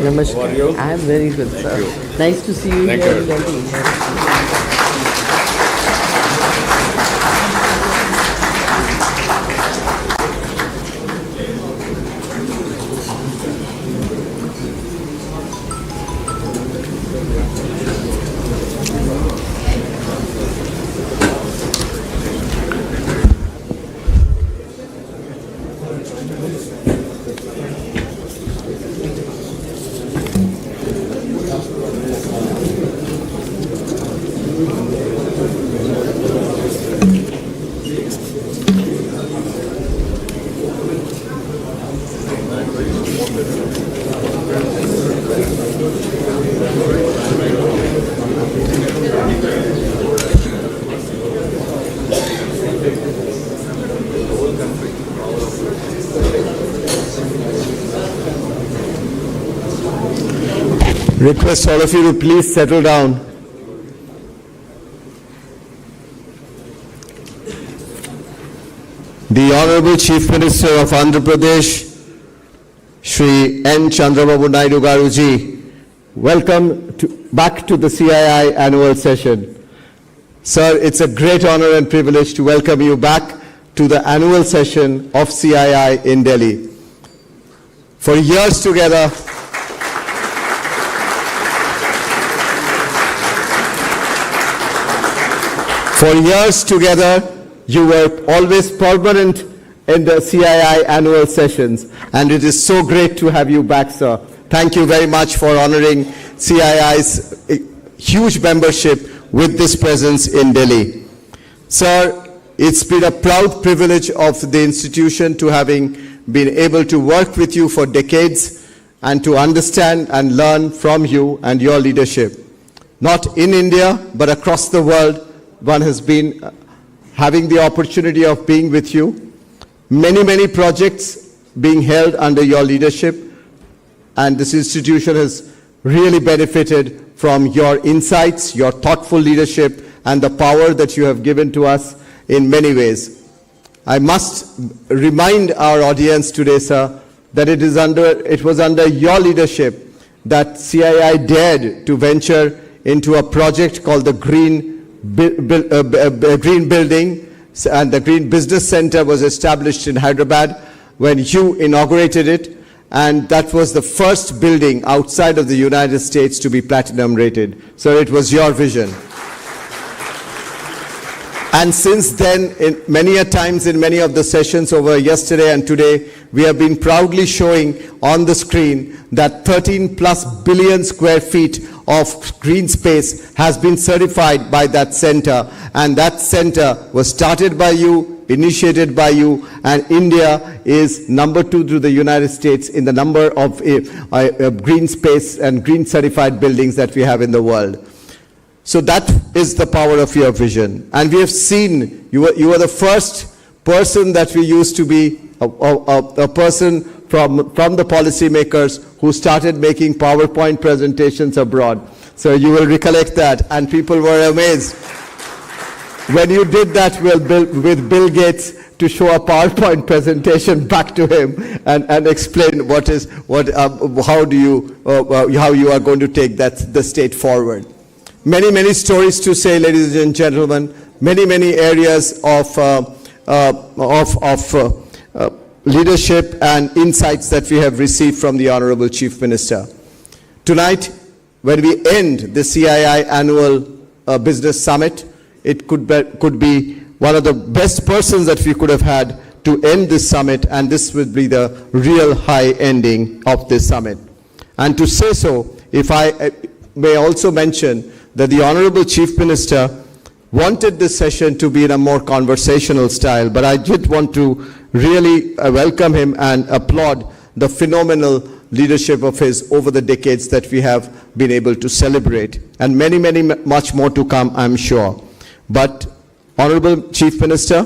Namaskar. How are you? I am very good, sir. you. Nice to see you Thank here you. in Delhi. Request all of you to please settle down. The Honorable Chief Minister of Andhra Pradesh, Shri N. Chandrababu Naidu Garuji, welcome back to the CII annual session. Sir, it's a great honor and privilege to welcome you back to the annual session of CII in Delhi. For years together, you were always permanent in the CII annual sessions, and it is so great to have you back, sir. Thank you very much for honoring CII's huge membership with this presence in Delhi. Sir, it's been a proud privilege of the institution to having been able to work with you for decades and to understand and learn from you and your leadership. Not in India, but across the world, one has been having the opportunity of being with you. Many projects being held under your leadership, and this institution has really benefited from your insights, your thoughtful leadership, and the power that you have given to us in many ways. I must remind our audience today, sir, that it was under your leadership that CII dared to venture into a project called the Green Building, and the Green Business Center was established in Hyderabad when you inaugurated it, and that was the first building outside of the United States to be platinum rated. So it was your vision. And since then, many a times in many of the sessions over yesterday and today, we have been proudly showing on the screen that 13 plus billion square feet of green space has been certified by that center. And that center was started by you, initiated by you, and India is number 2 to the United States in the number of green space and green certified buildings that we have in the world. So that is the power of your vision. And we have seen, you were the first person that we used to be, a person from the policymakers who started making PowerPoint presentations abroad. So you will recollect that, and people were amazed when you did that with Bill Gates to show a PowerPoint presentation back to him and explain how you are going to take the state forward. Many stories to say, ladies and gentlemen. Many areas of leadership and insights that we have received from the Honorable Chief Minister. Tonight, when we end the CII annual business summit, it could be one of the best persons that we could have had to end this summit, and this would be the real high ending of this summit. And to say so, if I may also mention that the Honorable Chief Minister wanted this session to be in a more conversational style, but I did want to really welcome him and applaud the phenomenal leadership of his over the decades that we have been able to celebrate, and much more to come, I'm sure. But Honorable Chief Minister,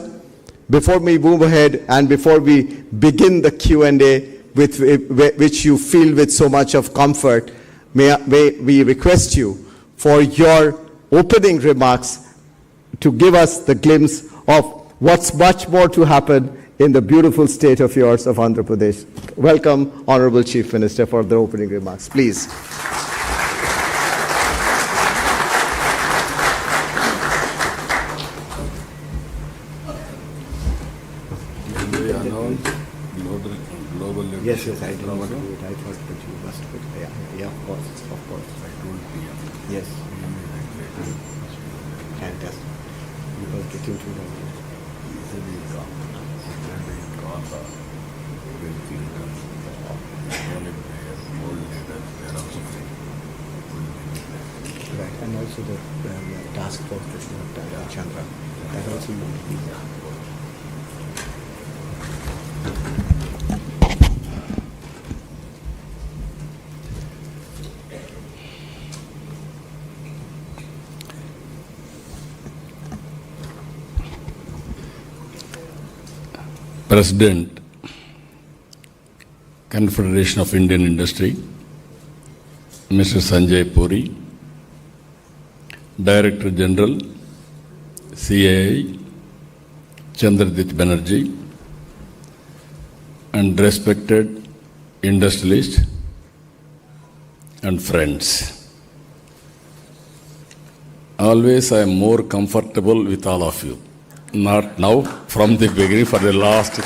before we move ahead and before we begin the Q&A which you feel with so much of comfort, may we request you for your opening remarks to give us the glimpse of what's much more to happen in the beautiful state of yours of Andhra Pradesh. Welcome, Honorable Chief Minister, for the opening remarks. Please. Yes, I didn't want to do it. I thought that you must put it. Yeah, of course. I told PM. Yes. Fantastic. Because getting to know. Right, and also the task force that you have done, Chandra, that also you want to be there. President, Confederation of Indian Industry, Mr. Sanjay Puri, Director General, CAI, Chandrababu Banerjee, and respected industrialists and friends. Always I am more comfortable with all of you. Not now, from the beginning, for the last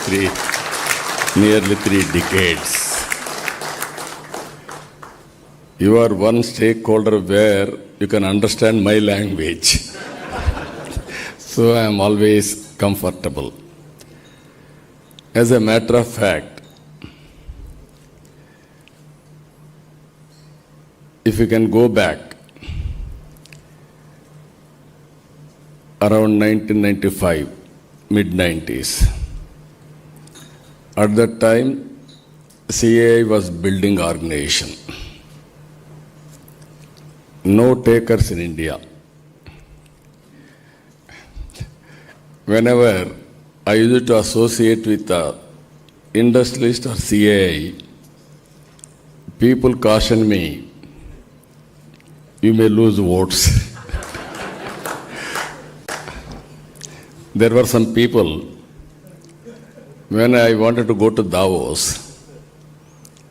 nearly 3 decades. You are one stakeholder where you can understand my language. So I am always comfortable. As a matter of fact, if you can go back, around 1995, mid-90s. At that time, CAI was building organization. No takers in India. Whenever I used to associate with the industrialist or CAI, people caution me, you may lose votes. There were some people, when I wanted to go to Davos,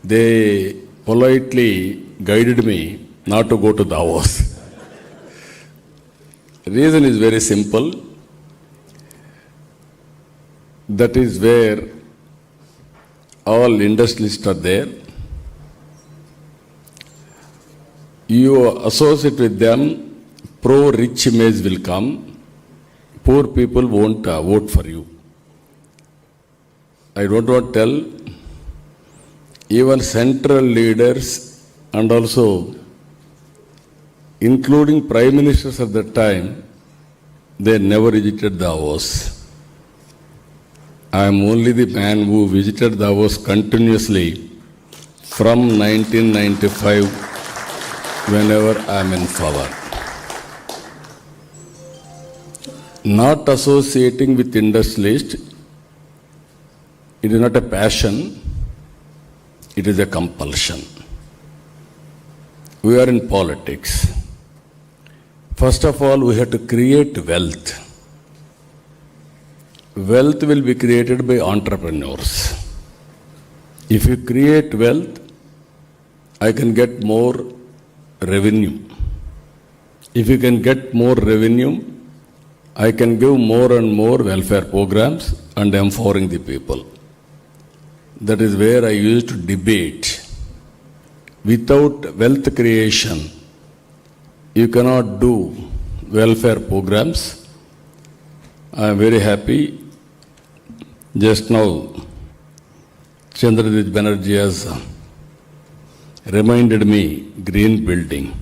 they politely guided me not to go to Davos. The reason is very simple. That is where all industrialists are there. You associate with them, pro-rich image will come. Poor people won't vote for you. I don't want to tell, even central leaders and also including prime ministers at that time, they never visited Davos. I am only the man who visited Davos continuously from 1995 whenever I am in power. Not associating with industrialists, it is not a passion, it is a compulsion. We are in politics. First of all, we have to create wealth. Wealth will be created by entrepreneurs. If you create wealth, I can get more revenue. If you can get more revenue, I can give more and more welfare programs and empowering the people. That is where I used to debate. Without wealth creation, you cannot do welfare programs. I am very happy. Just now, Chandrababu Banerjee has reminded me green building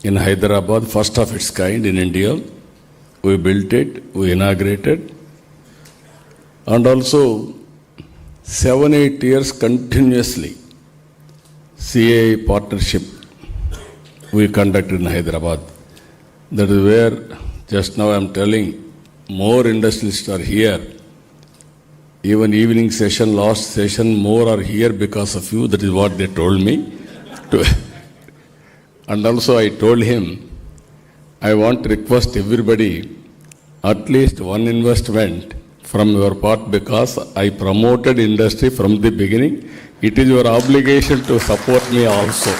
in Hyderabad, first of its kind in India. We built it, we inaugurated, and also 7-8 years continuously CAI partnership we conducted in Hyderabad. That is where just now I am telling more industrialists are here. Even evening session, last session, more are here because of you. That is what they told me. And also I told him, I want to request everybody at least one investment from your part because I promoted industry from the beginning. It is your obligation to support me also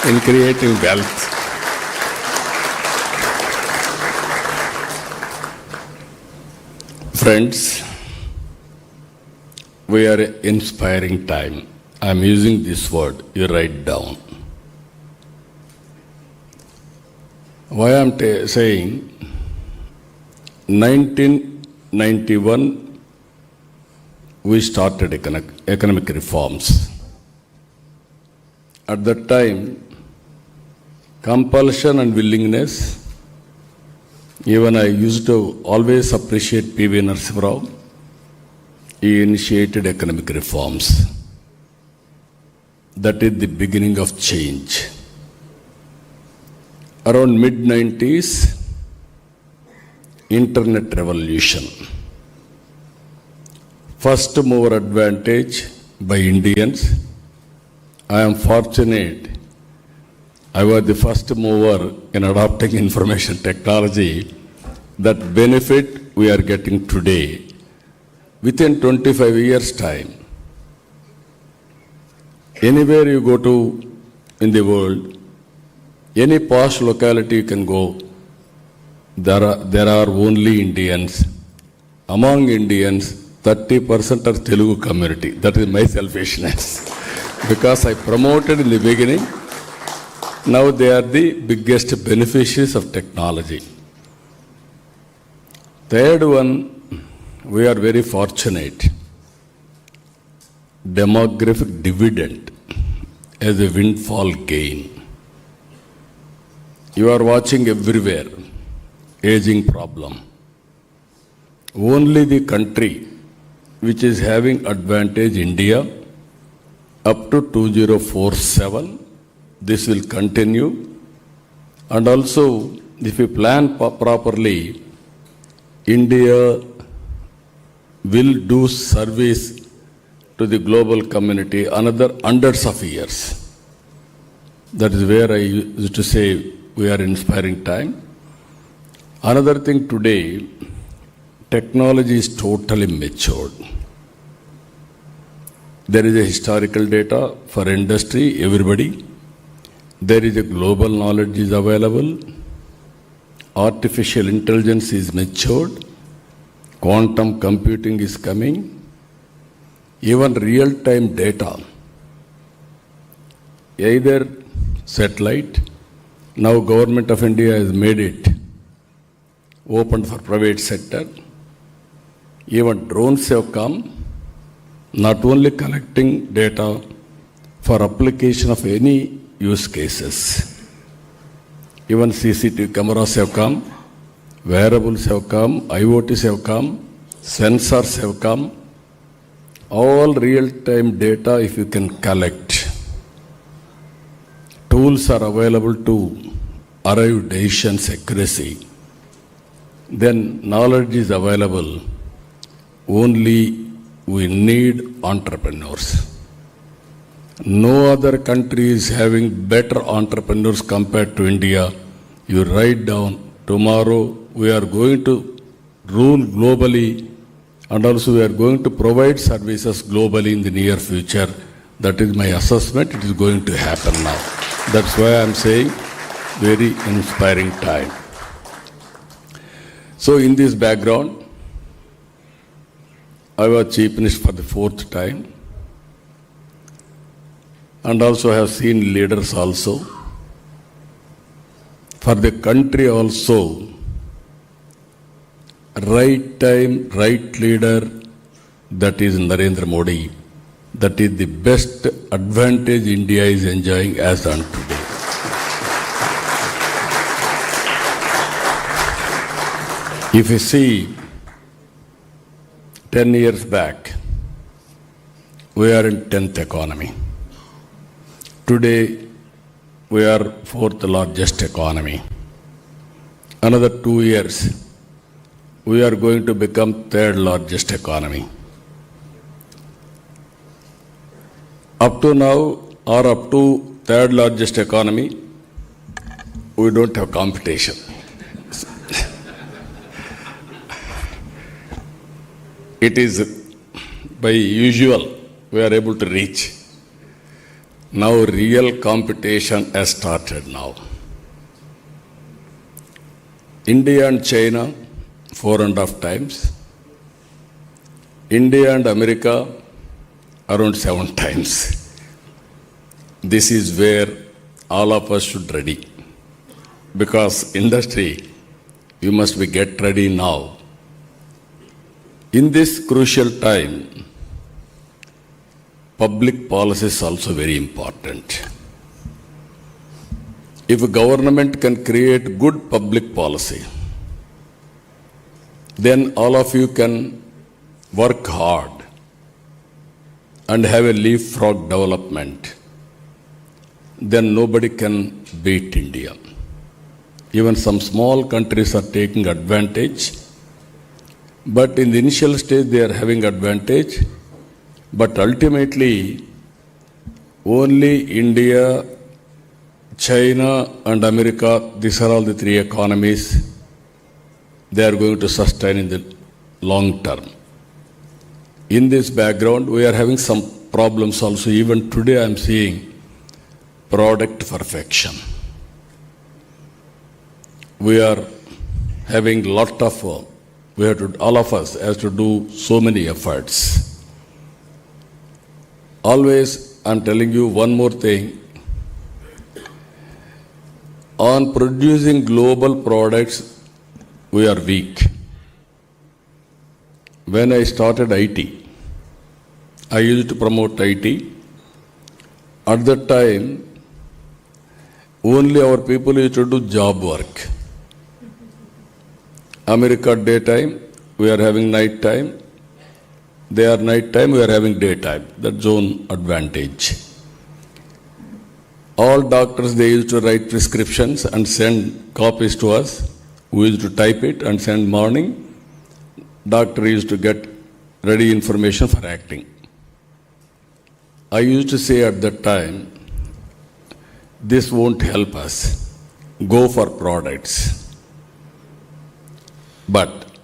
in creating wealth. Friends, we are in inspiring time. I am using this word, you write down. Why I am saying 1991 we started economic reforms. At that time, compulsion and willingness, even I used to always appreciate P.V. Narasimha Rao. He initiated economic reforms. That is the beginning of change. Around mid-90s, internet revolution. First mover advantage by Indians. I am fortunate. I was the first mover in adopting information technology. That benefit we are getting today. Within 25 years' time, anywhere you go to in the world, any posh locality you can go, there are only Indians. Among Indians, 30% are Telugu community. That is my selfishness. Because I promoted in the beginning, now they are the biggest beneficiaries of technology. Third one, we are very fortunate. Demographic dividend as a windfall gain. You are watching everywhere, aging problem. Only the country which is having advantage, India, up to 2047, this will continue. And also, if you plan properly, India will do service to the global community another hundreds of years. That is where I used to say we are inspiring time. Another thing today, technology is totally matured. There is a historical data for industry, everybody. There is a global knowledge is available. Artificial intelligence is matured. Quantum computing is coming. Even real-time data. Either satellite, now Government of India has made it open for private sector. Even drones have come, not only collecting data for application of any use cases. Even CCTV cameras have come, wearables have come, IoTs have come, sensors have come. All real-time data if you can collect. Tools are available to arrive decisions accuracy. Then knowledge is available. Only we need entrepreneurs. No other country is having better entrepreneurs compared to India. You write down, tomorrow we are going to rule globally and also we are going to provide services globally in the near future. That is my assessment. It is going to happen now. That's why I am saying very inspiring time. So in this background, I was Chief Minister for the 4th time. And also have seen leaders also. For the country also, right time, right leader, that is Narendra Modi. That is the best advantage India is enjoying as on today. If you see, 10 years back, we are in 10th economy. Today, we are 4th largest economy. Another 2 years, we are going to become 3rd largest economy. Up to now, or up to 3rd largest economy, we don't have competition. it is by usual we are able to reach. Now real competition has started now. India and China 4.5 times. India and America around 7 times. This is where all of us should ready. Because industry, you must be get ready now. In this crucial time, public policy is also very important. If a government can create good public policy, then all of you can work hard and have a leapfrog development. Then nobody can beat India. Even some small countries are taking advantage, but in the initial stage they are having advantage, but ultimately only India, China and America, these are all the three economies, they are going to sustain in the long term. In this background, we are having some problems also. Even today I am seeing product perfection. We are having lot of, all of us has to do so many efforts. Always I am telling you one more thing. On producing global products, we are weak. When I started IT, I used to promote IT. At that time, only our people used to do job work. America daytime, we are having night time. They are night time, we are having daytime. That's own advantage. All doctors, they used to write prescriptions and send copies to us. We used to type it and send morning. Doctor used to get ready information for acting. I used to say at that time, this won't help us. Go for products. But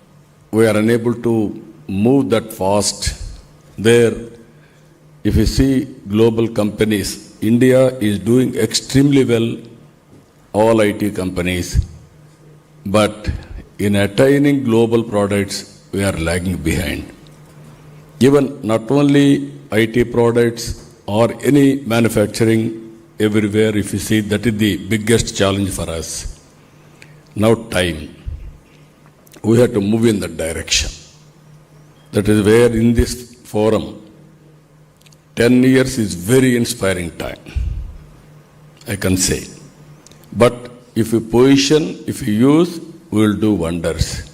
we are unable to move that fast. There, if you see global companies, India is doing extremely well, all IT companies. But in attaining global products, we are lagging behind. Even not only IT products or any manufacturing everywhere, if you see, that is the biggest challenge for us. Now time. We have to move in that direction. That is where in this forum, 10 years is very inspiring time, I can say. But if you position, if you use, we will do wonders.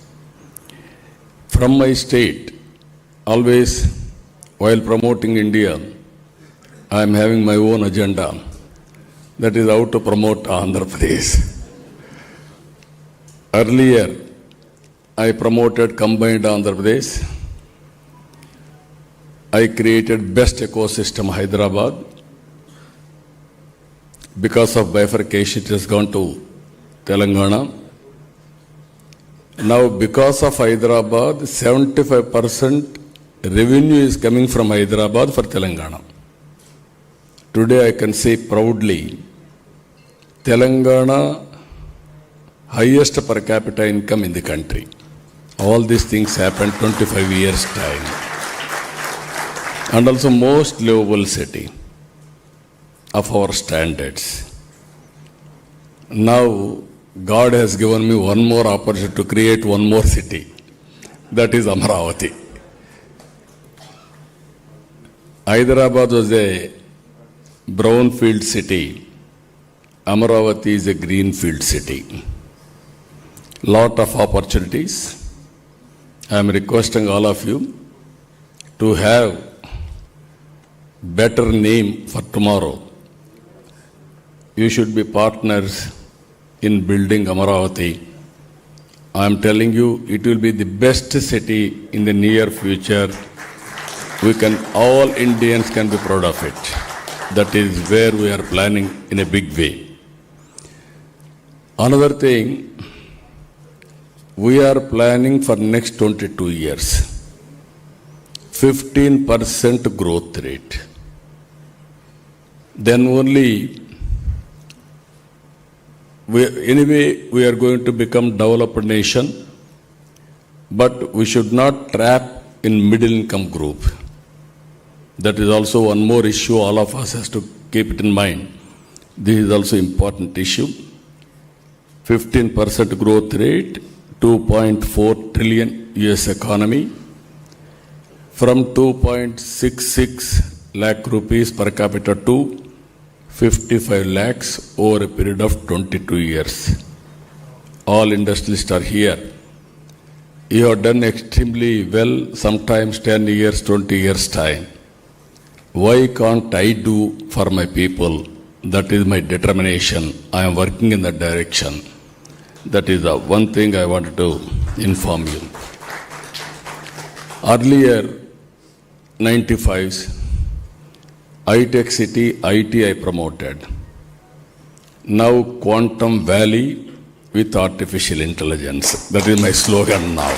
From my state, always while promoting India, I am having my own agenda. That is how to promote Andhra Pradesh. Earlier, I promoted combined Andhra Pradesh. I created best ecosystem Hyderabad. Because of bifurcation, it has gone to Telangana. Now, because of Hyderabad, 75% revenue is coming from Hyderabad for Telangana. Today, I can say proudly, Telangana, highest per capita income in the country. All these things happened 25 years time. And also most livable city of our standards. Now, God has given me one more opportunity to create one more city. That is Amaravati. Hyderabad was a brownfield city. Amaravati is a greenfield city. Lot of opportunities. I am requesting all of you to have better name for tomorrow. You should be partners in building Amaravati. I am telling you, it will be the best city in the near future. All Indians can be proud of it. That is where we are planning in a big way. Another thing, we are planning for next 22 years. 15% growth rate. Then only we are going to become developed nation, but we should not trap in middle income group. That is also one more issue all of us has to keep it in mind. This is also important issue. 15% growth rate, 2.4 trillion US economy, from 2.66 lakh rupees per capita to 55 lakhs over a period of 22 years. All industrialists are here. You have done extremely well, sometimes 10 years, 20 years time. Why can't I do for my people? That is my determination. I am working in that direction. That is the one thing I wanted to inform you. Earlier, 95s, high-tech city, IT I promoted. Now Quantum Valley with artificial intelligence. That is my slogan now.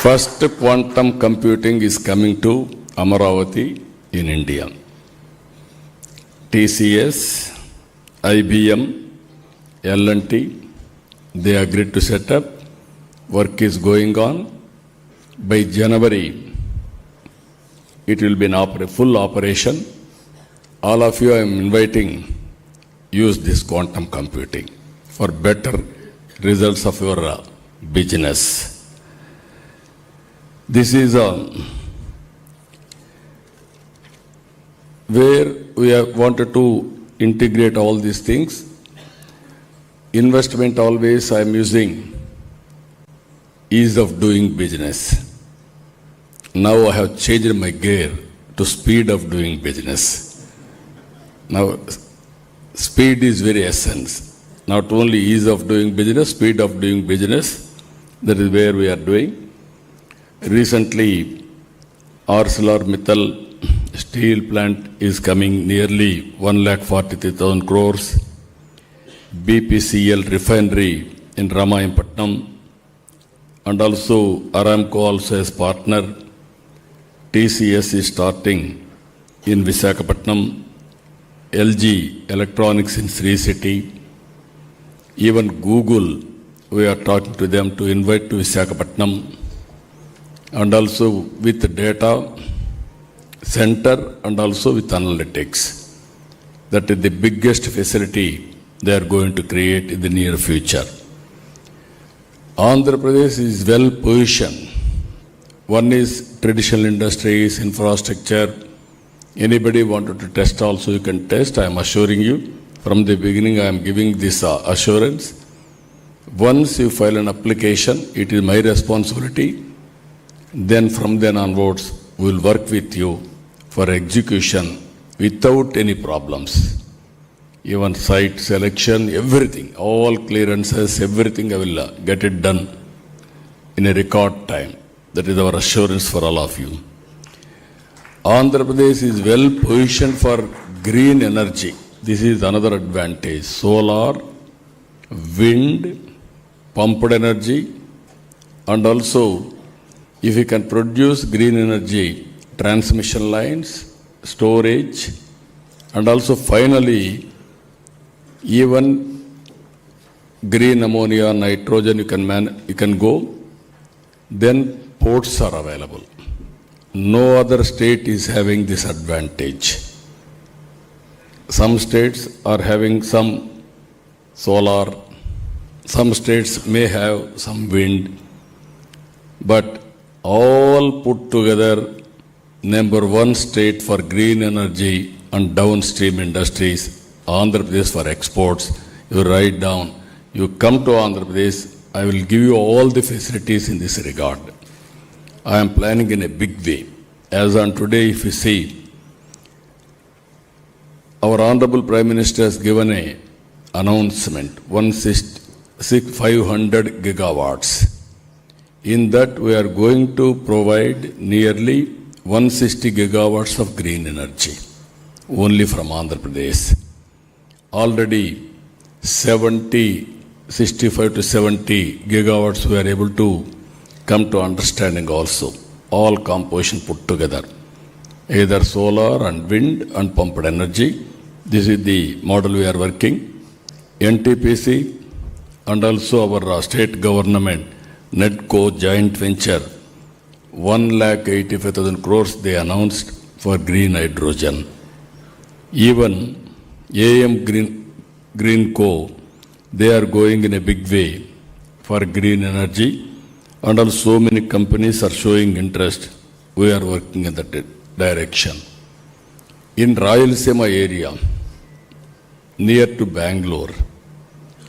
First quantum computing is coming to Amaravati in India. TCS, IBM, L&T, they agreed to set up. Work is going on. By January, it will be in full operation. All of you I am inviting, use this quantum computing for better results of your business. This is where we have wanted to integrate all these things. Investment always I am using ease of doing business. Now I have changed my gear to speed of doing business. Now speed is very essence. Not only ease of doing business, speed of doing business. That is where we are doing. Recently, ArcelorMittal steel plant is coming nearly 1,43,000 crores. BPCL refinery in Ramayampatnam, and also Aramco also as partner. TCS is starting in Visakhapatnam. LG Electronics in Sri City. Even Google, we are talking to them to invite to Visakhapatnam. And also with data center and also with analytics. That is the biggest facility they are going to create in the near future. Andhra Pradesh is well positioned. One is traditional industries, infrastructure. Anybody wanted to test also, you can test. I am assuring you, from the beginning I am giving this assurance. Once you file an application, it is my responsibility. Then from then onwards, we will work with you for execution without any problems. Even site selection, everything, all clearances, everything I will get it done in a record time. That is our assurance for all of you. Andhra Pradesh is well positioned for green energy. This is another advantage. Solar, wind, pumped energy, and also if you can produce green energy, transmission lines, storage, and also finally even green ammonia, nitrogen you can go, then ports are available. No other state is having this advantage. Some states are having some solar, some states may have some wind, but all put together, number one state for green energy and downstream industries, Andhra Pradesh for exports. You write down, you come to Andhra Pradesh, I will give you all the facilities in this regard. I am planning in a big way. As on today, if you see, our Honorable Prime Minister has given an announcement, 500 gigawatts. In that, we are going to provide nearly 160 gigawatts of green energy, only from Andhra Pradesh. Already 65 to 70 gigawatts we are able to come to understanding also, all composition put together, either solar and wind and pumped energy. This is the model we are working. NTPC and also our state government, NEDCO joint venture, 1,85,000 crores they announced for green hydrogen. Even AM Green Co, they are going in a big way for green energy, and also so many companies are showing interest. We are working in that direction. In Rayalaseema area, near to Bangalore,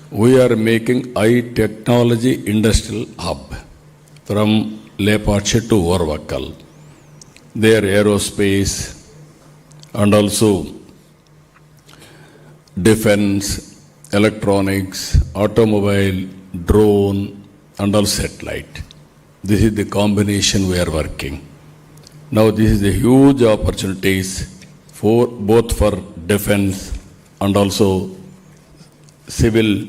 we are making high technology industrial hub from Lepache to Orvakal. There aerospace and also defense, electronics, automobile, drone and also satellite. This is the combination we are working. Now this is a huge opportunities for both for defense and also civil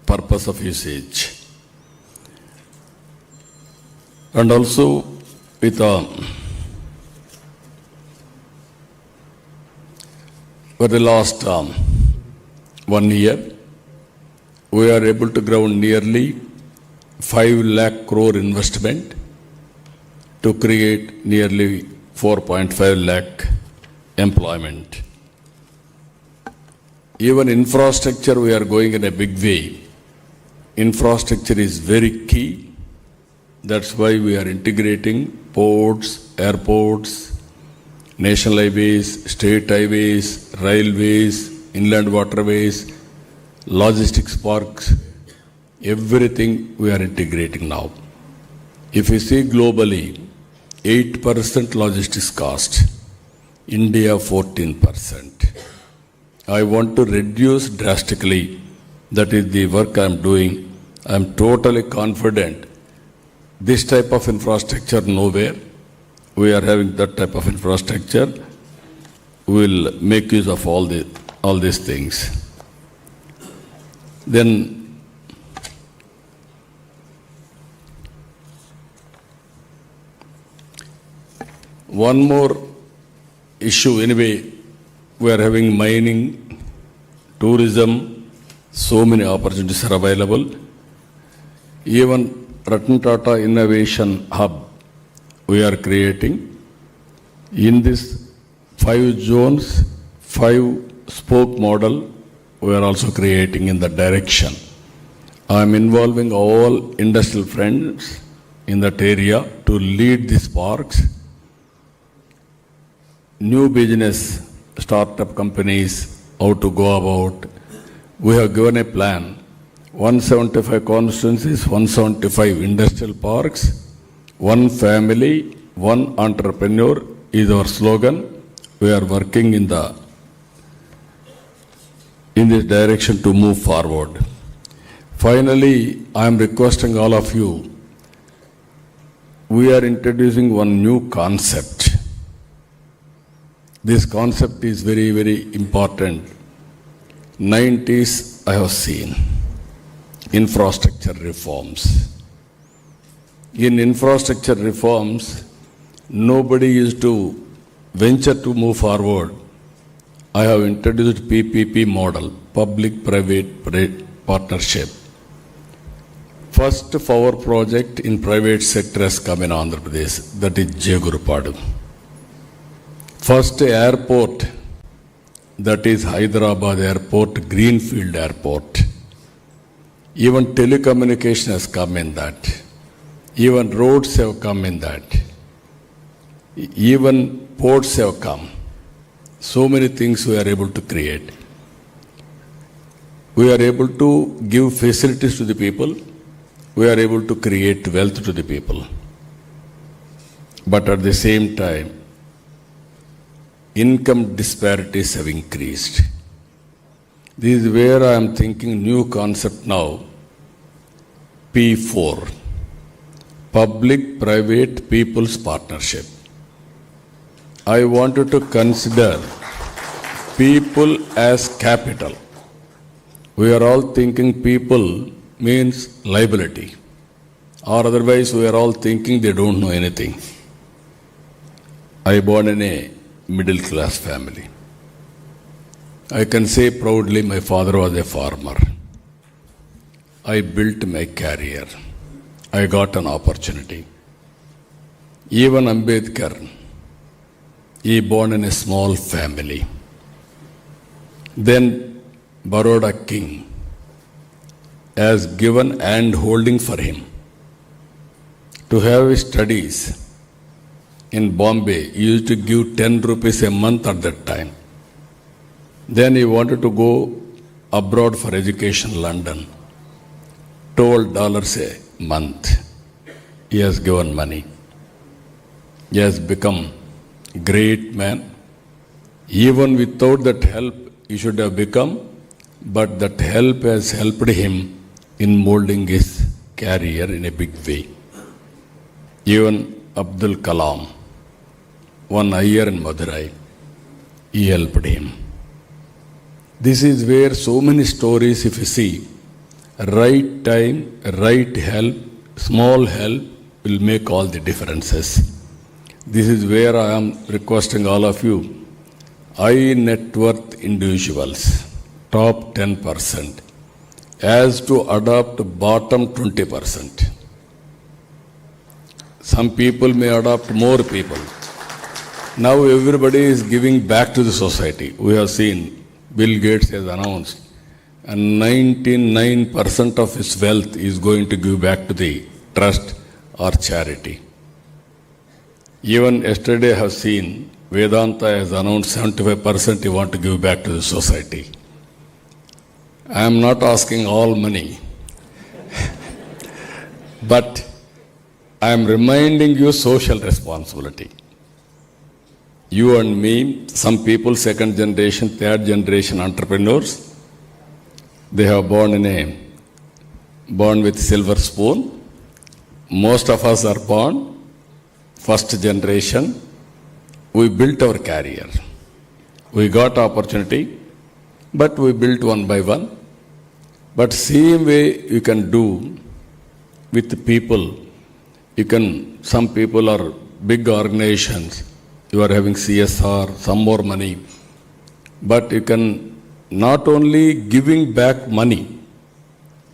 purpose of usage. And also with for the last 1 year, we are able to ground nearly 5 lakh crore investment to create nearly 4.5 lakh employment. Even infrastructure, we are going in a big way. Infrastructure is very key. That's why we are integrating ports, airports, national highways, state highways, railways, inland waterways, logistics parks, everything we are integrating now. If you see globally, 8% logistics cost, India 14%. I want to reduce drastically. That is the work I am doing. I am totally confident. This type of infrastructure nowhere. We are having that type of infrastructure. We will make use of all these things. Then one more issue anyway, we are having mining, tourism, so many opportunities are available. Even Ratan Tata Innovation Hub we are creating. In this 5 zones, 5 spoke model, we are also creating in that direction. I am involving all industrial friends in that area to lead these parks. New business, startup companies, how to go about. We have given a plan. 175 constituencies, 175 industrial parks, 1 family, 1 entrepreneur is our slogan. We are working in this direction to move forward. Finally, I am requesting all of you, we are introducing one new concept. This concept is very, very important. 90s I have seen infrastructure reforms. In infrastructure reforms, nobody used to venture to move forward. I have introduced PPP model, public-private partnership. First power project in private sector has come in Andhra Pradesh, that is Jegurupadu. First airport, that is Hyderabad Airport, Greenfield Airport. Even telecommunication has come in that. Even roads have come in that. Even ports have come. So many things we are able to create. We are able to give facilities to the people. We are able to create wealth to the people. But at the same time, income disparities have increased. This is where I am thinking new concept now, P4, Public-Private People's Partnership. I wanted to consider people as capital. We are all thinking people means liability. or otherwise we are all thinking they don't know anything. I born in a middle class family. I can say proudly my father was a farmer. I built my career. I got an opportunity. Even Ambedkar, he born in a small family. Then Baroda king has given hand holding for him to have his studies in Bombay. He used to give 10 rupees a month at that time. Then he wanted to go abroad for education, London. $12 a month. He has given money. He has become great man. Even without that help, he should have become, but that help has helped him in molding his career in a big way. Even Abdul Kalam, one year in Madurai, he helped him. This is where so many stories, if you see, right time, right help, small help will make all the differences. This is where I am requesting all of you, high net worth individuals, top 10%, as to adopt bottom 20%. Some people may adopt more people. Now everybody is giving back to the society. We have seen Bill Gates has announced, and 99% of his wealth is going to give back to the trust or charity. Even yesterday I have seen Vedanta has announced 75% he want to give back to the society. I am not asking all money, but I am reminding you social responsibility. You and me, some people, second generation, third generation entrepreneurs, they have born with silver spoon. Most of us are born first generation. We built our career. We got opportunity, but we built one by one. But same way you can do with the people. You can, some people are big organizations. You are having CSR, some more money. But you can not only giving back money.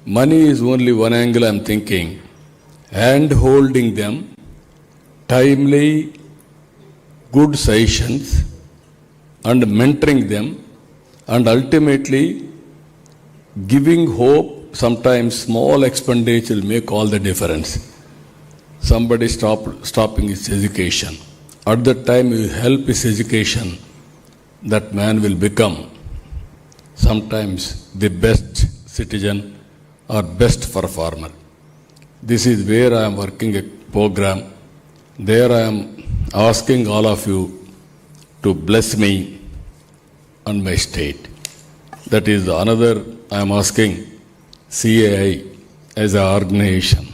Money is only one angle I'm thinking. And holding them, timely, good sessions, and mentoring them, and ultimately giving hope. Sometimes small expenditure will make all the difference. Somebody stopping his education. At that time you help his education, that man will become sometimes the best citizen or best performer. This is where I am working a program. There I am asking all of you to bless me and my state. That is another I am asking CAI as an organization.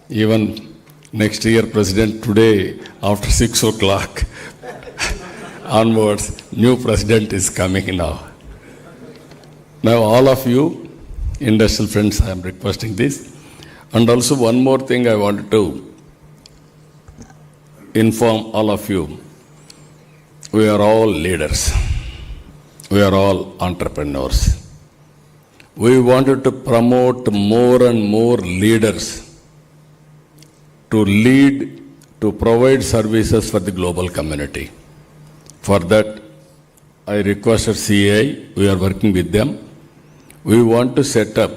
Even next year, President, today after 6 o'clock onwards, new President is coming now. Now all of you, industrial friends, I am requesting this. And also one more thing I wanted to inform all of you. We are all leaders. We are all entrepreneurs. We wanted to promote more and more leaders to lead, to provide services for the global community. For that, I requested CAI, we are working with them. We want to set up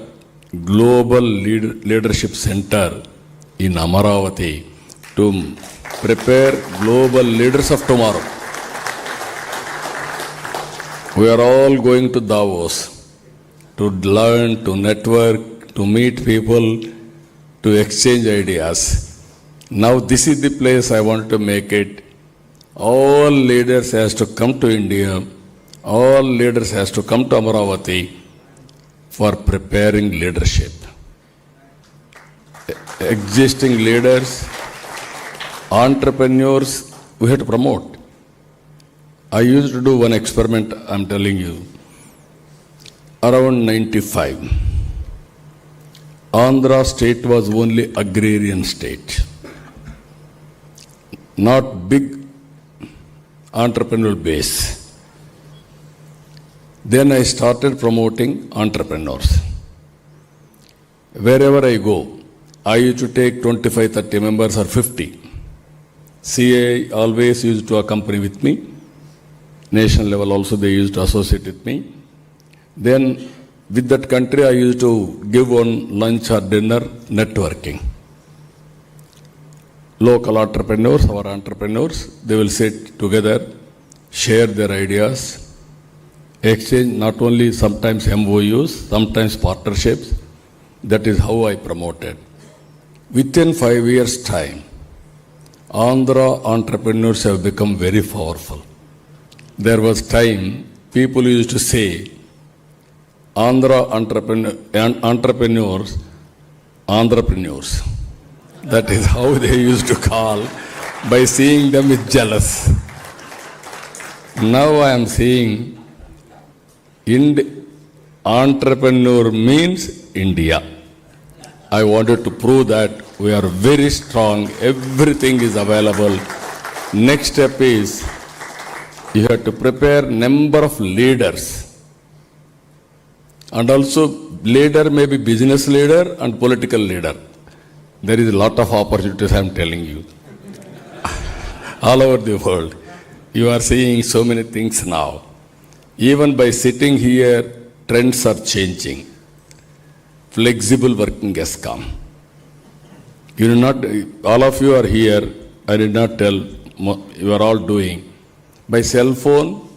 Global Leadership Center in Amaravati to prepare global leaders of tomorrow. We are all going to Davos to learn, to network, to meet people, to exchange ideas. Now this is the place I want to make it. All leaders has to come to India. All leaders has to come to Amaravati for preparing leadership. Existing leaders, entrepreneurs, we have to promote. I used to do one experiment, I'm telling you. Around 95, Andhra state was only agrarian state, not big entrepreneurial base. Then I started promoting entrepreneurs. Wherever I go, I used to take 25, 30 members or 50. CA always used to accompany with me. National level also they used to associate with me. Then with that country I used to give one lunch or dinner networking. Local entrepreneurs, our entrepreneurs, they will sit together, share their ideas, exchange not only sometimes MOUs, sometimes partnerships. That is how I promoted. Within 5 years' time, Andhra entrepreneurs have become very powerful. There was time people used to say, Andhra entrepreneurs, entrepreneurs. That is how they used to call by seeing them with jealous. Now I am seeing entrepreneur means India. I wanted to prove that we are very strong, everything is available. Next step is you have to prepare number of leaders. And also leader may be business leader and political leader. There is a lot of opportunities I am telling you. All over the world. You are seeing so many things now. Even by sitting here, trends are changing. Flexible working has come. You do not, all of you are here, I did not tell, you are all doing. By cell phone,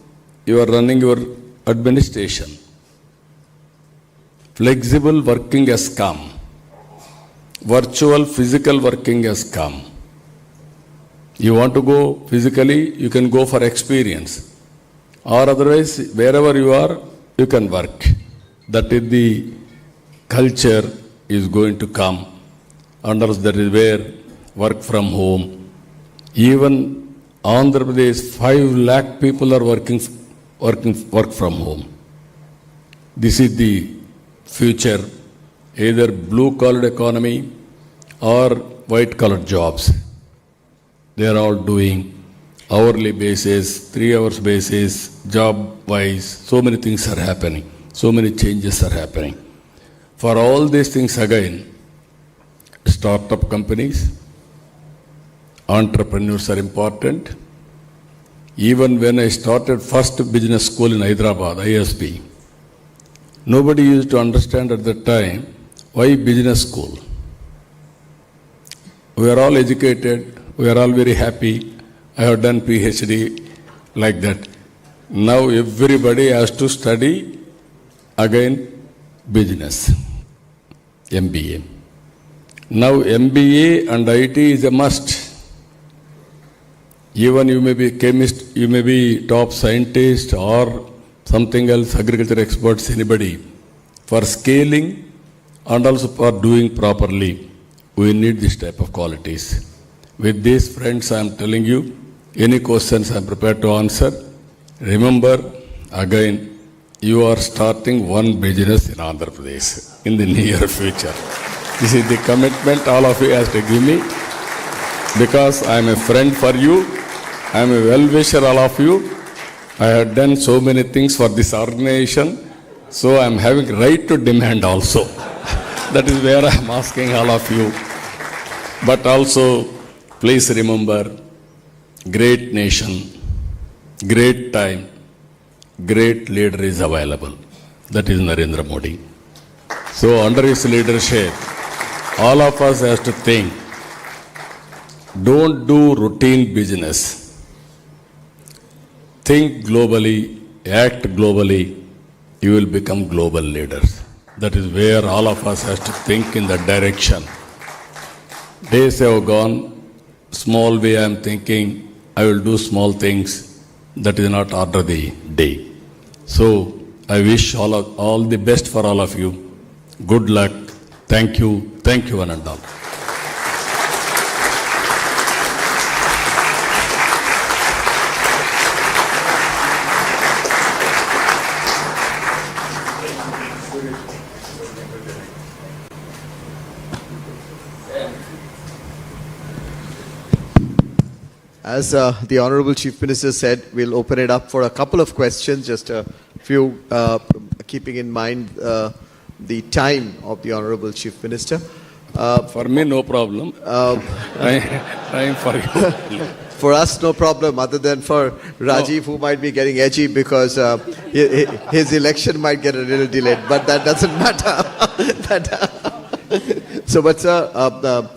you are running your administration. Flexible working has come. Virtual physical working has come. You want to go physically, you can go for experience. Or otherwise, wherever you are, you can work. That is the culture is going to come. And also that is where work from home. Even Andhra Pradesh, 5 lakh people are work from home. This is the future, either blue-collar economy or white-collar jobs. They are all doing hourly basis, 3 hours basis, job-wise. So many things are happening. So many changes are happening. For all these things again, startup companies, entrepreneurs are important. Even when I started first business school in Hyderabad, ISB, nobody used to understand at that time why business school. We are all educated, we are all very happy. I have done PhD like that. Now everybody has to study again business, MBA. Now MBA and IT is a must. Even you may be chemist, you may be top scientist or something else, agriculture experts, anybody. For scaling and also for doing properly, we need this type of qualities. With these friends, I am telling you, any questions I am prepared to answer. Remember, again, you are starting one business in Andhra Pradesh in the near future. This is the commitment all of you have to give me, because I am a friend for you. I am a well-wisher all of you. I have done so many things for this organization, so I am having right to demand also. That is where I am asking all of you. But also, please remember, great nation, great time, great leader is available. That is Narendra Modi. So under his leadership, all of us have to think, don't do routine business. Think globally, act globally, you will become global leaders. That is where all of us have to think in that direction. Days have gone, small way I am thinking, I will do small things. That is not order the day. So I wish all the best for all of you. Good luck. Thank you one and all. As the Honorable Chief Minister said, we'll open it up for a couple of questions, just a few, keeping in mind the time of the Honorable Chief Minister. For me, no problem. Time for you. For us, no problem, other than for Rajiv, who might be getting edgy because his election might get a little delayed, but that doesn't matter. So, but sir,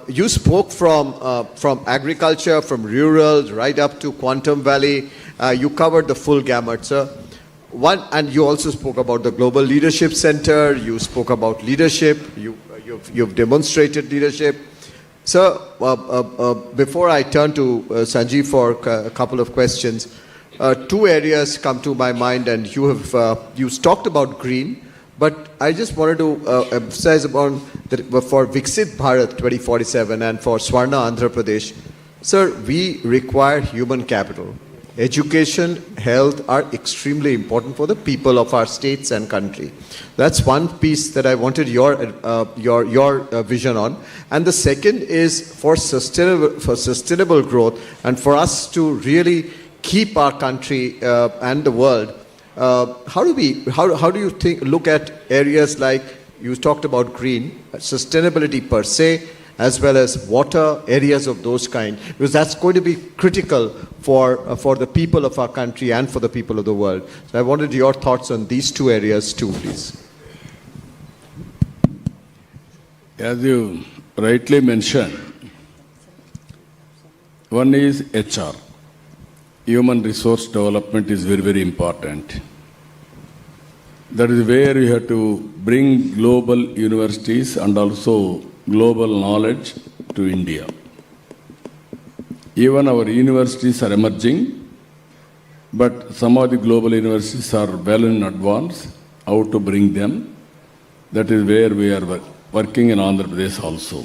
you spoke from agriculture, from rural, right up to Quantum Valley. You covered the full gamut, sir. And you also spoke about the Global Leadership Center. You spoke about leadership. You've demonstrated leadership. Sir, before I turn to Sanjeev for a couple of questions, two areas come to my mind, and you talked about green, but I just wanted to emphasize upon that for Viksit Bharat 2047 and for Swarna Andhra Pradesh, sir, we require human capital. Education, health are extremely important for the people of our states and country. That's one piece that I wanted your vision on. And the second is for sustainable growth and for us to really keep our country and the world. How do you look at areas like you talked about green, sustainability per se, as well as water, areas of those kind, because that's going to be critical for the people of our country and for the people of the world. So I wanted your thoughts on these two areas too, please. As you rightly mentioned, one is HR. Human resource development is very, very important. That is where you have to bring global universities and also global knowledge to India. Even our universities are emerging, but some of the global universities are well in advance. How to bring them? That is where we are working in Andhra Pradesh also.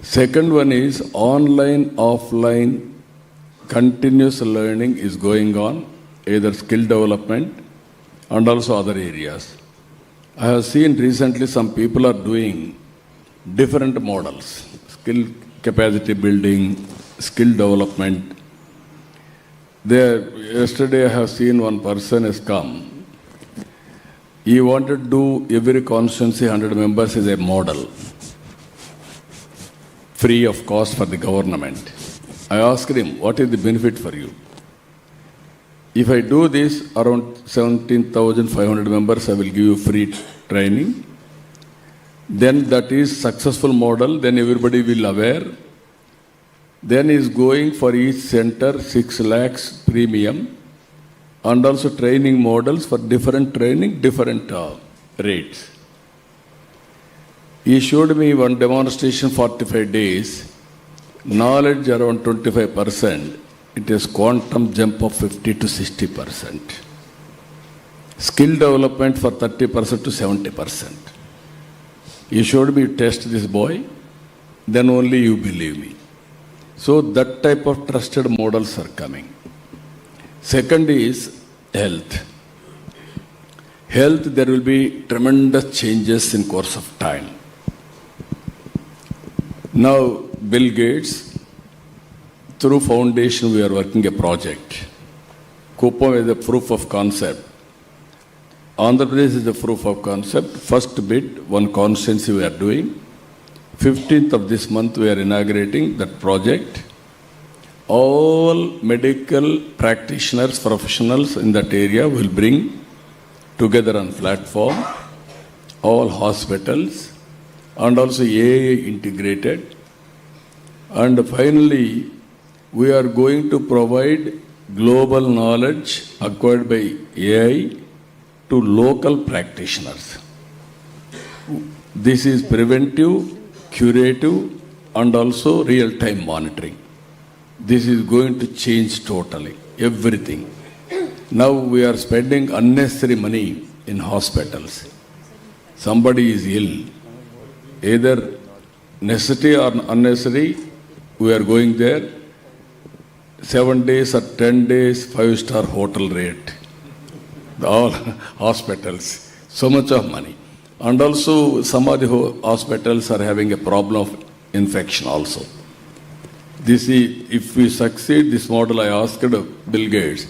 Second one is online, offline, continuous learning is going on, either skill development and also other areas. I have seen recently some people are doing different models, skill capacity building, skill development. Yesterday I have seen one person has come. He wanted to do every constituency 100 members as a model, free of cost for the government. I asked him, what is the benefit for you? If I do this, around 17,500 members, I will give you free training. Then that is successful model, then everybody will aware. Then is going for each center 6 lakhs premium and also training models for different training, different rates. He showed me one demonstration 45 days, knowledge around 25%, it is quantum jump of 50 to 60%. Skill development for 30% to 70%. You showed me test this boy, then only you believe me. So that type of trusted models are coming. Second is health. Health, there will be tremendous changes in course of time. Now, Bill Gates, through foundation, we are working a project. Kupam is a proof of concept. Andhra Pradesh is a proof of concept. First bit, one constituency we are doing. 15th of this month, we are inaugurating that project. All medical practitioners, professionals in that area will bring together on platform, all hospitals, and also AI integrated. And finally, we are going to provide global knowledge acquired by AI to local practitioners. This is preventive, curative, and also real-time monitoring. This is going to change totally, everything. Now we are spending unnecessary money in hospitals. Somebody is ill, either necessary or unnecessary, we are going there, 7 days or 10 days, 5-star hotel rate. All hospitals, so much of money. And also some of the hospitals are having a problem of infection also. This is, if we succeed this model, I asked Bill Gates,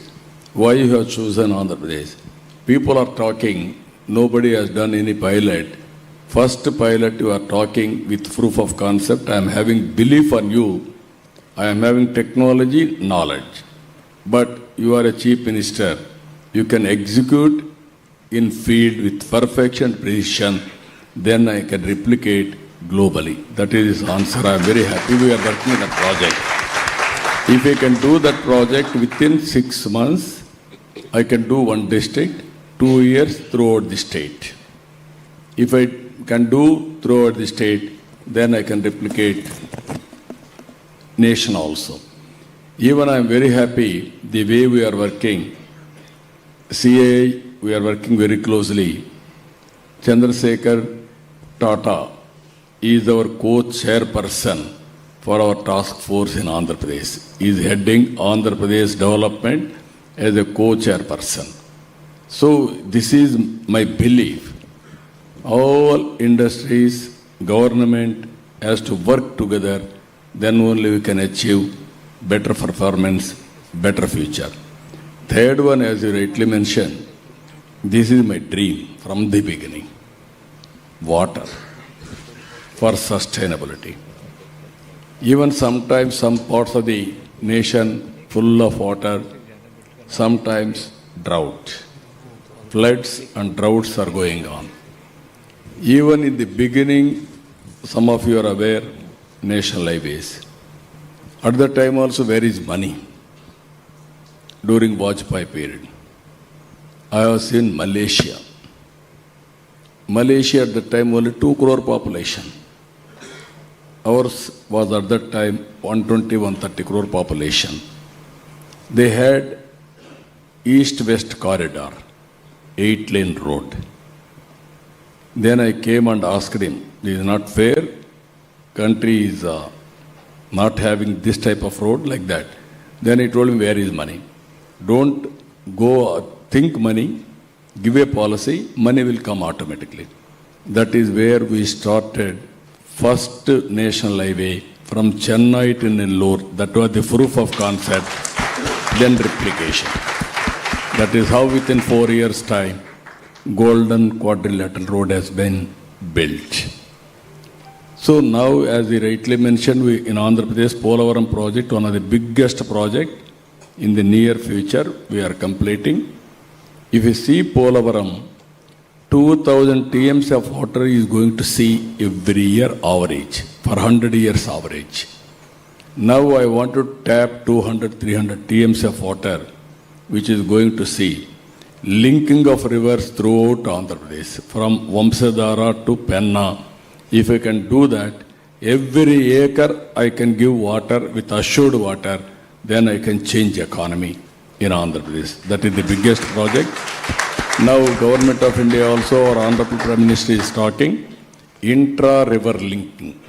why you have chosen Andhra Pradesh? People are talking, nobody has done any pilot. First pilot you are talking with proof of concept. I am having belief on you. I am having technology, knowledge. But you are a chief minister. You can execute in field with perfection, precision. Then I can replicate globally. That is his answer. I am very happy we are working on that project. If we can do that project within 6 months, I can do one district, 2 years throughout the state. If I can do throughout the state, then I can replicate nation also. Even I am very happy the way we are working. CA, we are working very closely. Chandrasekhar Tata is our co-chairperson for our task force in Andhra Pradesh. He is heading Andhra Pradesh development as a co-chairperson. So this is my belief. All industries, government has to work together, then only we can achieve better performance, better future. Third one, as you rightly mentioned, this is my dream from the beginning. Water for sustainability. Even sometimes some parts of the nation full of water, sometimes drought. Floods and droughts are going on. Even in the beginning, some of you are aware, national highways. At that time also, where is money? During Vajpayee period. I was in Malaysia. Malaysia at that time only 2 crore population. Ours was at that time 120, 130 crore population. They had east-west corridor, 8-lane road. Then I came and asked him, this is not fair. Country is not having this type of road like that. Then he told me, where is money? Don't go think money, give a policy, money will come automatically. That is where we started first national highway from Chennai to Nellore. That was the proof of concept, then replication. That is how within 4 years' time, Golden Quadrilateral Road has been built. So now, as you rightly mentioned, we in Andhra Pradesh, Polavaram project, one of the biggest project in the near future, we are completing. If you see Polavaram, 2,000 TMs of water is going to see every year average, for 100 years average. Now I want to tap 200, 300 TMs of water, which is going to see linking of rivers throughout Andhra Pradesh, from Vamsadhara to Penna. If I can do that, every acre I can give water with assured water, then I can change economy in Andhra Pradesh. That is the biggest project. Now Government of India also, our Honorable Prime Minister is talking, intra-river linking.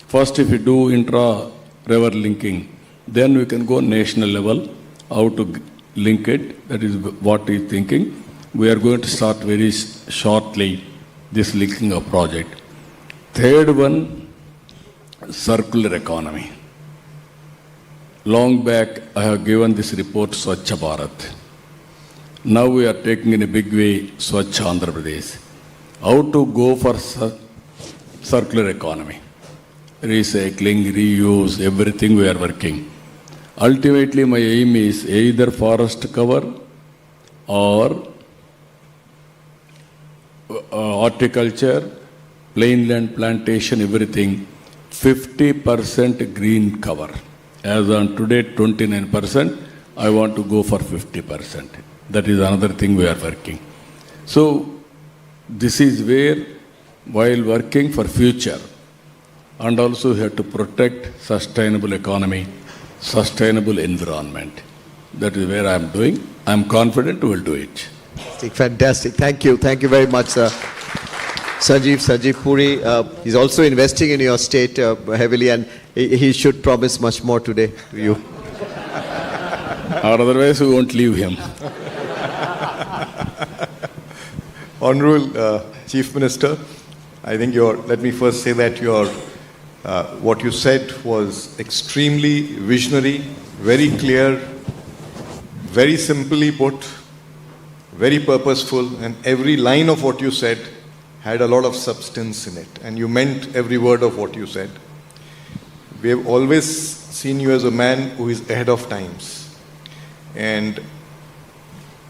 First if you do intra-river linking, then we can go national level, how to link it. That is what he is thinking. We are going to start very shortly this linking of project. Third one, circular economy. Long back, I have given this report, Swachh Bharat. Now we are taking in a big way Swachh Andhra Pradesh. How to go for circular economy? Recycling, reuse, everything we are working. Ultimately, my aim is either forest cover or horticulture, plain land plantation, everything, 50% green cover. As on today, 29%, I want to go for 50%. That is another thing we are working. So, this is where, while working for future, and also we have to protect sustainable economy, sustainable environment. That is where I am doing. I am confident we will do it. Fantastic. Thank you. Thank you very much, sir. Sanjeev Puri, is also investing in your state heavily, and he should promise much more today to you. Or otherwise we won't leave him. Honorable Chief Minister, I think let me first say that your What you said was extremely visionary, very clear, very simply put, very purposeful, and every line of what you said had a lot of substance in it, and you meant every word of what you said. We have always seen you as a man who is ahead of times. And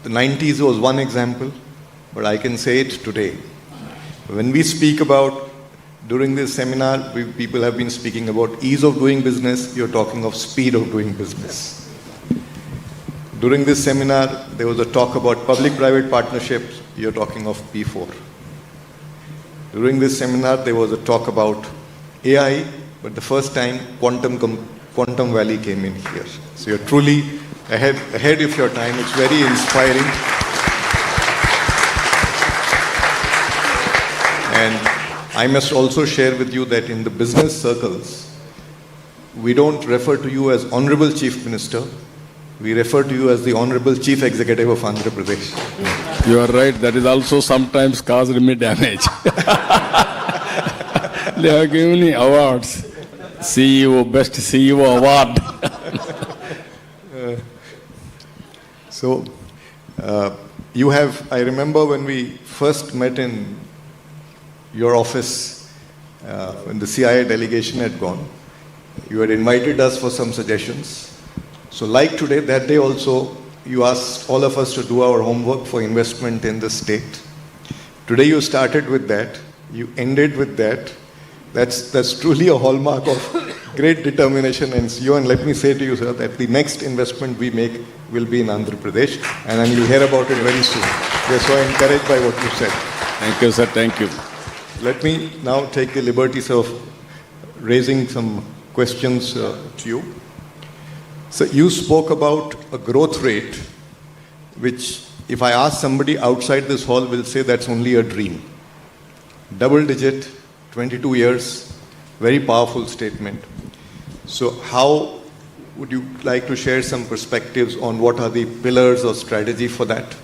the 90s was one example, but I can say it today. When we speak about, during this seminar, people have been speaking about ease of doing business, you're talking of speed of doing business. During this seminar, there was a talk about public-private partnerships, you're talking of P4. During this seminar, there was a talk about AI, but the first time Quantum Valley came in here. So you're truly ahead of your time. It's very inspiring. And I must also share with you that in the business circles, we don't refer to you as Honorable Chief Minister. We refer to you as the Honorable Chief Executive of Andhra Pradesh. You are right. That is also sometimes caused me damage. They have given me awards. CEO, Best CEO Award. You have, I remember when we first met in your office, when the CIA delegation had gone, you had invited us for some suggestions. So like today, that day also, you asked all of us to do our homework for investment in the state. Today you started with that, you ended with that. That's truly a hallmark of great determination and CEO. And let me say to you, sir, that the next investment we make will be in Andhra Pradesh, and then you'll hear about it very soon. We're so encouraged by what you said. Thank you, sir. Thank you. Let me now take the liberties of raising some questions to you. So you spoke about a growth rate, which if I ask somebody outside this hall will say that's only a dream. Double digit, 22 years, very powerful statement. So how would you like to share some perspectives on what are the pillars or strategy for that?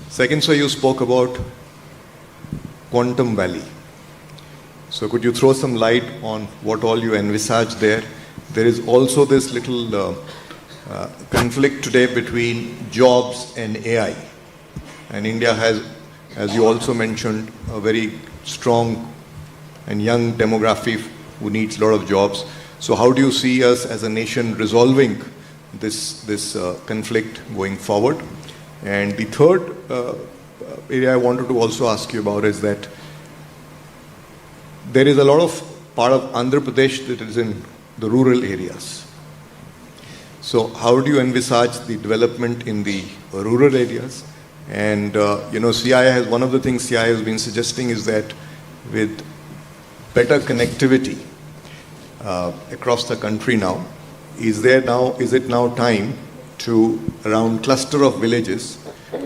Second, sir, you spoke about Quantum Valley. So could you throw some light on what all you envisage there? There is also this little conflict today between jobs and AI. And India has, as you also mentioned, a very strong and young demography who needs a lot of jobs. So how do you see us as a nation resolving this conflict going forward? And the third area I wanted to also ask you about is that there is a lot of part of Andhra Pradesh that is in the rural areas. So how do you envisage the development in the rural areas? And CI has, one of the things CI has been suggesting is that with better connectivity across the country now, is it now time to, around cluster of villages,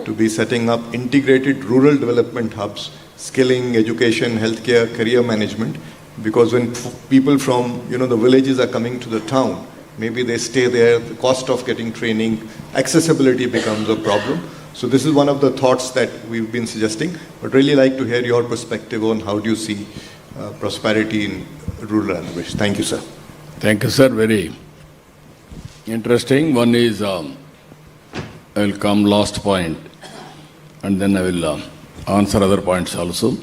to be setting up integrated rural development hubs, skilling, education, healthcare, career management? Because when people from the villages are coming to the town, maybe they stay there, the cost of getting training, accessibility becomes a problem. So this is one of the thoughts that we've been suggesting, but really like to hear your perspective on how do you see prosperity in rural Andhra Pradesh. Thank you, sir. Thank you, sir. Very interesting. One is, I will come last point, and then I will answer other points also.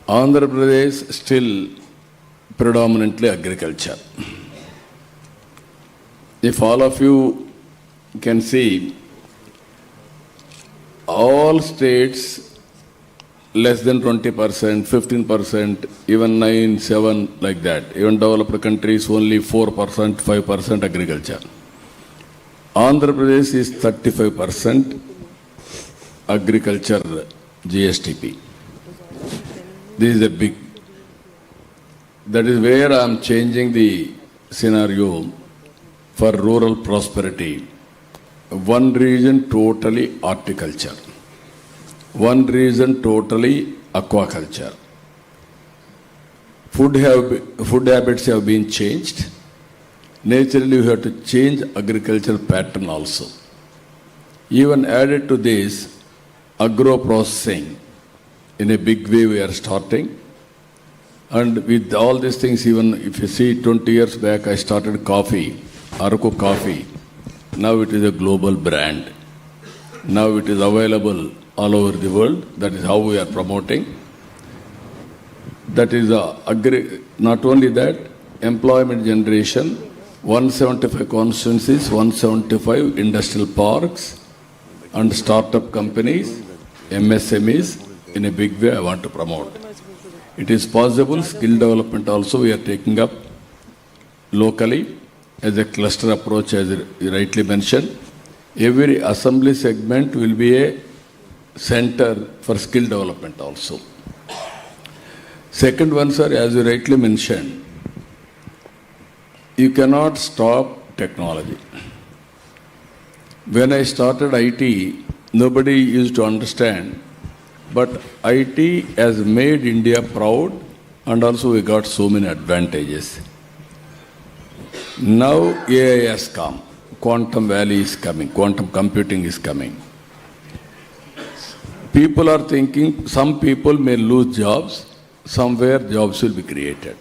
Andhra Pradesh still predominantly agriculture. If all of you can see, all states less than 20%, 15%, even 9, 7, like that. Even developed countries only 4%, 5% agriculture. Andhra Pradesh is 35% agriculture GSTP. This is a big, that is where I am changing the scenario for rural prosperity. One region totally horticulture. One region totally aquaculture. Food habits have been changed. Naturally, we have to change agricultural pattern also. Even added to this, agro processing. In a big way we are starting. And with all these things, even if you see 20 years back, I started coffee, Araku coffee. Now it is a global brand. Now it is available all over the world. That is how we are promoting. That is not only that, employment generation, 175 constituencies, 175 industrial parks and startup companies, MSMEs, in a big way I want to promote. It is possible, skill development also we are taking up locally as a cluster approach, as you rightly mentioned. Every assembly segment will be a center for skill development also. Second one, sir, as you rightly mentioned, you cannot stop technology. When I started IT, nobody used to understand, but IT has made India proud and also we got so many advantages. Now AI has come, quantum valley is coming, quantum computing is coming. People are thinking some people may lose jobs, somewhere jobs will be created.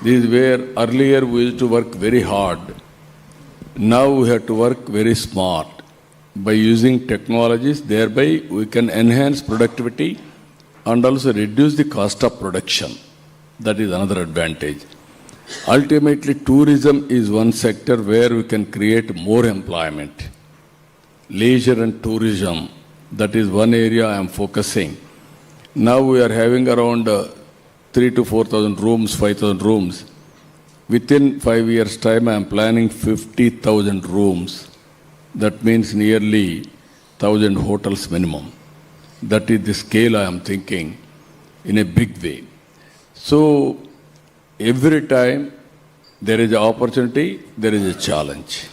This is where earlier we used to work very hard. Now we have to work very smart. By using technologies, thereby we can enhance productivity and also reduce the cost of production. That is another advantage. Ultimately, tourism is one sector where we can create more employment. Leisure and tourism, that is one area I am focusing. Now we are having around 3,000 to 4,000 rooms, 5,000 rooms. Within 5 years' time, I am planning 50,000 rooms. That means nearly 1,000 hotels minimum. That is the scale I am thinking in a big way. So, every time there is an opportunity, there is a challenge.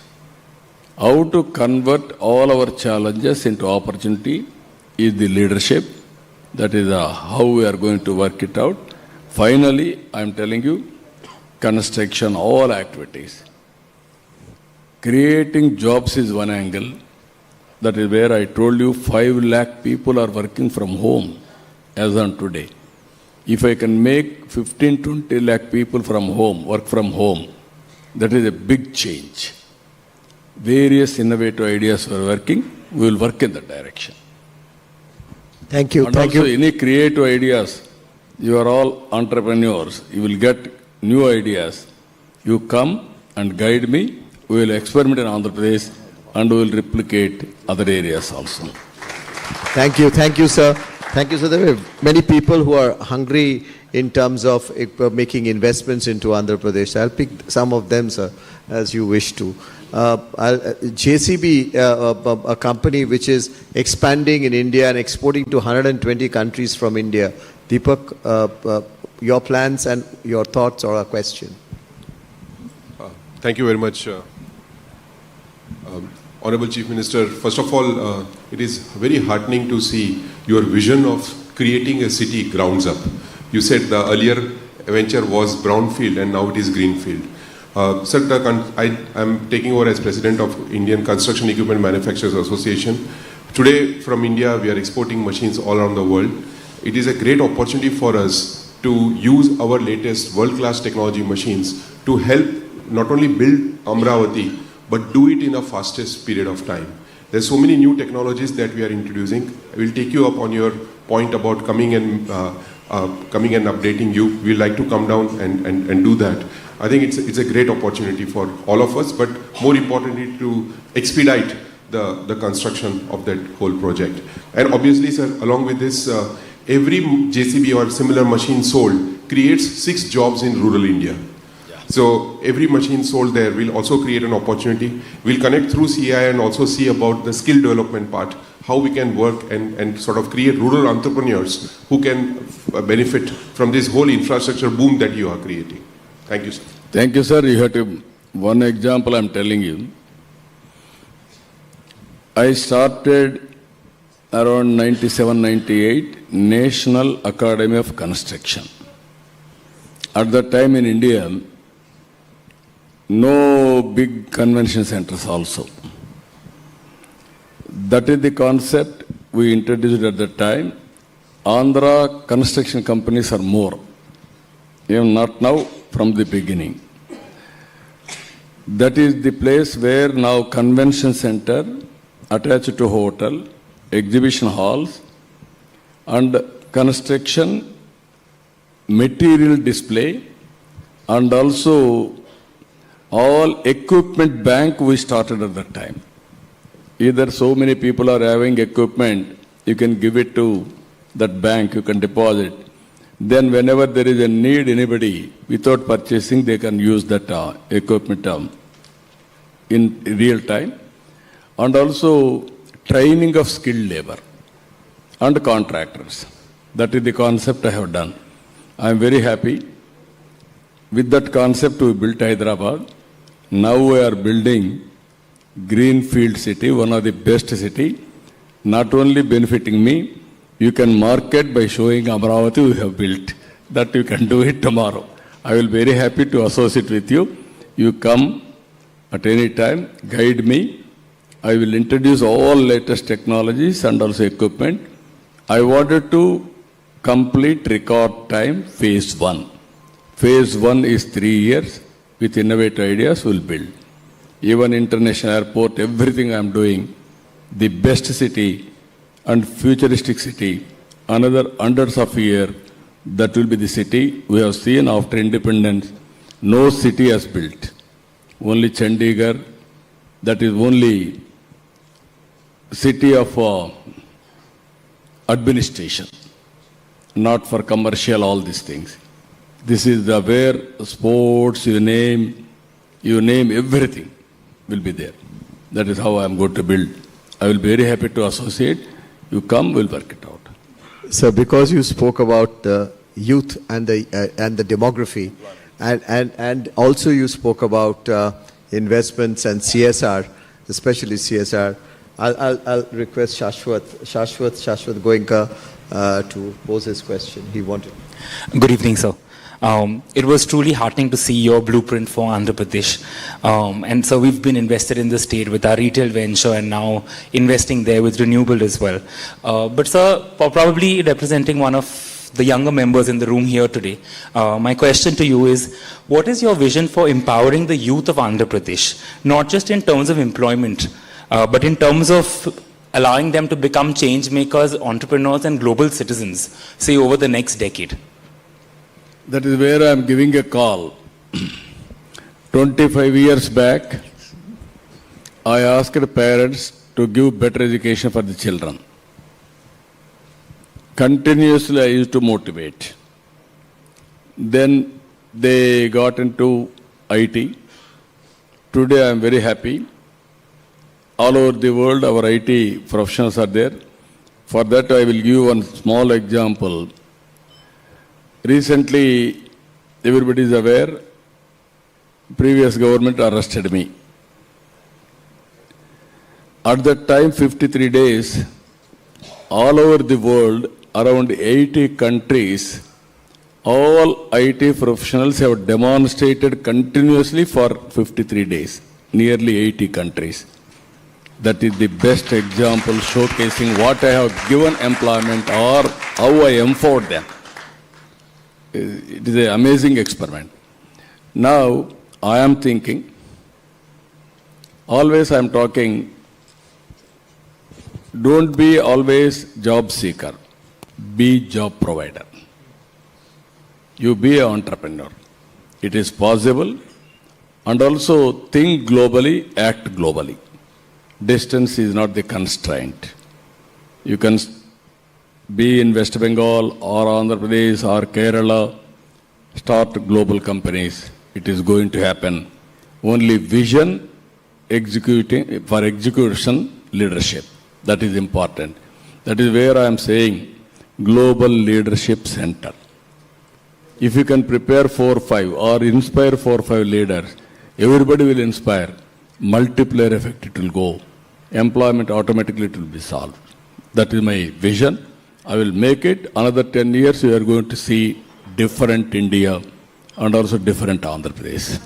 How to convert all our challenges into opportunity is the leadership. That is how we are going to work it out. Finally, I am telling you, construction, all activities. Creating jobs is one angle. That is where I told you 5 lakh people are working from home as on today. If I can make 15-20 lakh people from home, work from home, that is a big change. Various innovative ideas are working, we will work in that direction. Thank you. And Thank also you. any creative ideas, you are all entrepreneurs, you will get new ideas. You come and guide me, we will experiment in Andhra Pradesh and we will replicate other areas also. Thank you. Thank you, sir. Thank you, sir. There are many people who are hungry in terms of making investments into Andhra Pradesh. I'll pick some of them, sir, as you wish to. JCB, a company which is expanding in India and exporting to 120 countries from India. Deepak, your plans and your thoughts or a question? Thank you very much, Honorable Chief Minister. First of all, it is very heartening to see your vision of creating a city grounds up. You said the earlier venture was brownfield and now it is greenfield. Sir, I am taking over as President of Indian Construction Equipment Manufacturers Association. Today from India we are exporting machines all around the world. It is a great opportunity for us to use our latest world-class technology machines to help not only build Amravati but do it in a fastest period of time. There's so many new technologies that we are introducing. I will take you up on your point about coming and updating you. We'd like to come down and do that. I think it's a great opportunity for all of us, but more importantly to expedite the construction of that whole project. And obviously, sir, along with this, every JCB or similar machine sold creates 6 jobs in rural India. So every machine sold there will also create an opportunity. We'll connect through CI and also see about the skill development part, how we can work and sort of create rural entrepreneurs who can benefit from this whole infrastructure boom that you are creating. Thank you, sir. Thank you, sir. You have to, one example I'm telling you. I started around 97, 98, National Academy of Construction. At that time in India, no big convention centers also. That is the concept we introduced at that time. Andhra construction companies are more. Even not now, from the beginning. That is the place where now convention center attached to hotel, exhibition halls, and construction, material display, and also all equipment bank we started at that time. Either so many people are having equipment, you can give it to that bank, you can deposit. Then whenever there is a need, anybody, without purchasing, they can use that equipment in real time. And also training of skilled labor and contractors. That is the concept I have done. I am very happy. With that concept, we built Hyderabad. Now we are building Greenfield city, one of the best city, not only benefiting me, you can market by showing Amravati we have built. That you can do it tomorrow. I will be very happy to associate with you. You come at any time, guide me. I will introduce all latest technologies and also equipment. I wanted to complete record time phase 1. Phase 1 is 3 years. With innovative ideas, we will build. Even international airport, everything I am doing, the best city and futuristic city, another hundreds of years, that will be the city we have seen after independence. No city has built. Only Chandigarh, that is only city of administration, not for commercial, all these things. This is the where sports, you name everything will be there. That is how I am going to build. I will be very happy to associate. You come, we'll work it out. So because you spoke about the youth and the demography, and also you spoke about investments and CSR, especially CSR, I'll request Shashwat Goenka to pose his question. He wanted. Good evening, sir. It was truly heartening to see your blueprint for Andhra Pradesh. And so we've been invested in the state with our retail venture and now investing there with renewable as well. But sir, probably representing one of the younger members in the room here today, my question to you is, what is your vision for empowering the youth of Andhra Pradesh? Not just in terms of employment, but in terms of allowing them to become change makers, entrepreneurs and global citizens, say over the next decade? That is where I am giving a call. 25 years back, I asked parents to give better education for the children. Continuously I used to motivate. Then they got into IT. Today I am very happy. All over the world our IT professionals are there. For that I will give one small example. Recently, everybody is aware, previous government arrested me. At that time, 53 days, all over the world, around 80 countries, all IT professionals have demonstrated continuously for 53 days, nearly 80 countries. That is the best example showcasing what I have given employment or how I empowered them. It is an amazing experiment. Now, I am thinking, always I am talking, don't be always job seeker, be job provider. You be an entrepreneur. It is possible, and also think globally, act globally. Distance is not the constraint. You can be in West Bengal or Andhra Pradesh or Kerala, start global companies. It is going to happen. Only vision, execution, leadership. That is important. That is where I am saying Global Leadership Center. If you can prepare 4 or 5 or inspire 4 or 5 leaders, everybody will inspire. Multiplier effect it will go. Employment automatically it will be solved. That is my vision. I will make it. Another 10 years, we are going to see different India and also different Andhra Pradesh.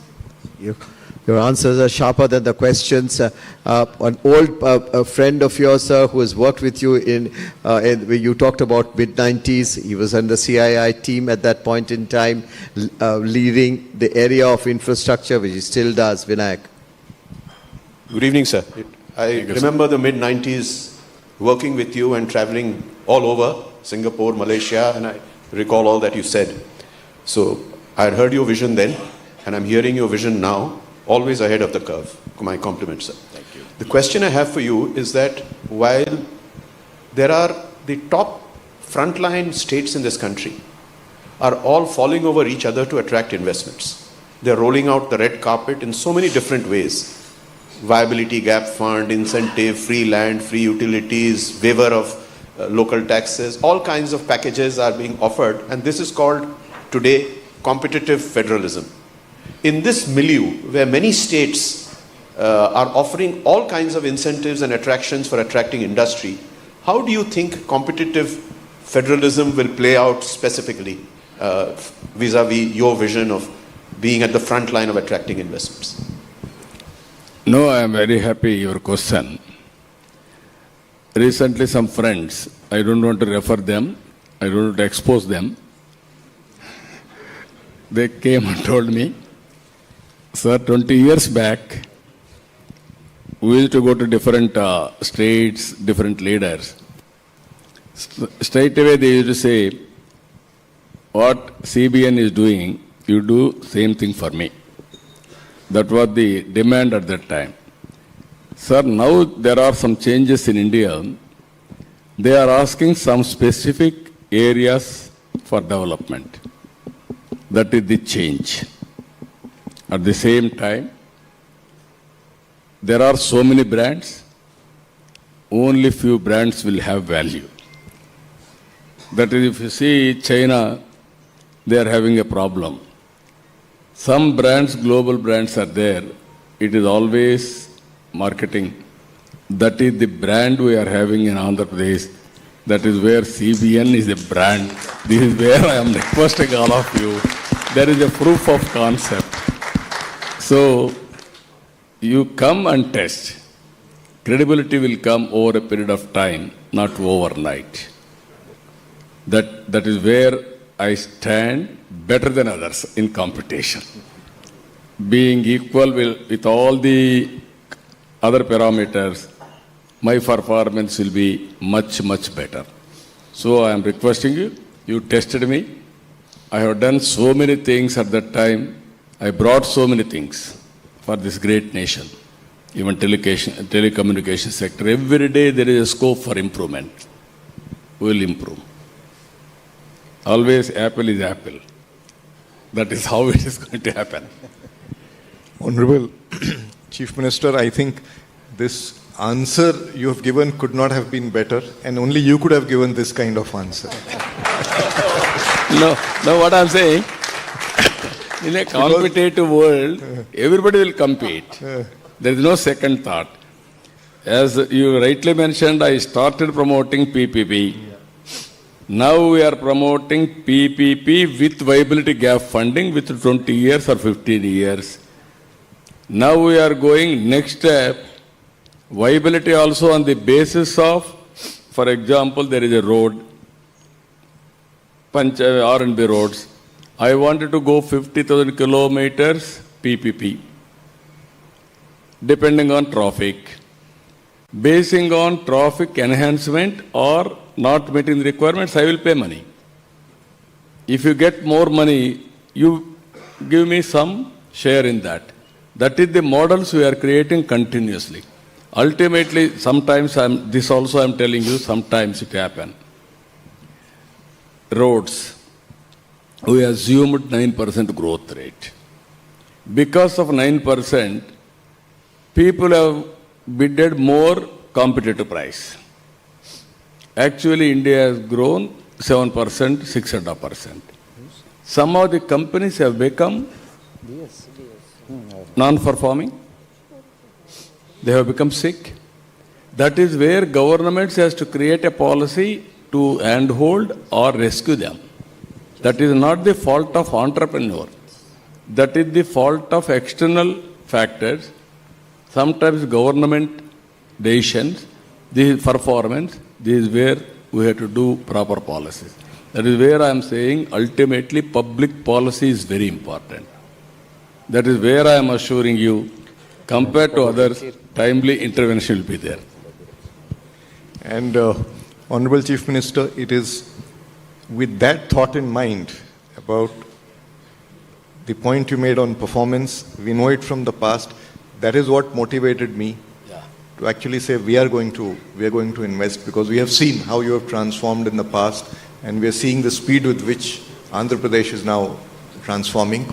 Your answers are sharper than the questions. An old friend of yours, sir, who has worked with you you talked about mid-90s. He was on the CII team at that point in time, leading the area of infrastructure, which he still does. Vinayak. Good evening, sir. I remember the mid-90s working with you and traveling all over, Singapore, Malaysia, and I recall all that you said. So I had heard your vision then, and I'm hearing your vision now, always ahead of the curve. My compliments, sir. Thank you. The question I have for you is that while there are the top frontline states in this country are all falling over each other to attract investments. They're rolling out the red carpet in so many different ways. Viability gap fund, incentive, free land, free utilities, waiver of local taxes, all kinds of packages are being offered, and this is called today competitive federalism. In this milieu, where many states are offering all kinds of incentives and attractions for attracting industry, how do you think competitive federalism will play out specifically vis-a-vis your vision of being at the front line of attracting investments? No, I am very happy your question. Recently some friends, I don't want to refer them, I don't want to expose them. They came and told me, sir, 20 years back, we used to go to different states, different leaders. Straight away they used to say, what CBN is doing, you do same thing for me. That was the demand at that time. Sir, now there are some changes in India. They are asking some specific areas for development. That is the change. At the same time, there are so many brands, only few brands will have value. That is, if you see China, they are having a problem. Some brands, global brands are there. It is always marketing. That is the brand we are having in Andhra Pradesh. That is where CBN is a brand. This is where I am requesting all of you. There is a proof of concept. So, you come and test. Credibility will come over a period of time, not overnight. That is where I stand better than others in competition. Being equal with all the other parameters, my performance will be much, much better. So I am requesting you, you tested me. I have done so many things at that time. I brought so many things for this great nation. Even telecommunication sector, every day there is a scope for improvement. We will improve. Always apple is apple. That is how it is going to happen. Honorable Chief Minister, I think this answer you have given could not have been better, and only you could have given this kind of answer. No, what I am saying, in a competitive world, everybody will compete. There is no second thought. As you rightly mentioned, I started promoting PPP. Now we are promoting PPP with viability gap funding with 20 years or 15 years. Now we are going next step, viability also on the basis of, for example, there is a road, R&B roads. I wanted to go 50,000 kilometers PPP, depending on traffic. Basing on traffic enhancement or not meeting the requirements, I will pay money. If you get more money, you give me some share in that. That is the models we are creating continuously. Ultimately, sometimes this also I am telling you, sometimes it happens. Roads, we assumed 9% growth rate. Because of 9%, people have bidded more competitive price. Actually, India has grown 7%, 6.5%. Some of the companies have become non-performing. They have become sick. That is where governments has to create a policy to handhold or rescue them. That is not the fault of entrepreneur. That is the fault of external factors, sometimes government decisions, this is performance, this is where we have to do proper policies. That is where I am saying ultimately public policy is very important. That is where I am assuring you, compared to others, timely intervention will be there. And Honorable Chief Minister, it is with that thought in mind about the point you made on performance, we know it from the past, that is what motivated me to actually say we are going to invest, because we have seen how you have transformed in the past, and we are seeing the speed with which Andhra Pradesh is now transforming.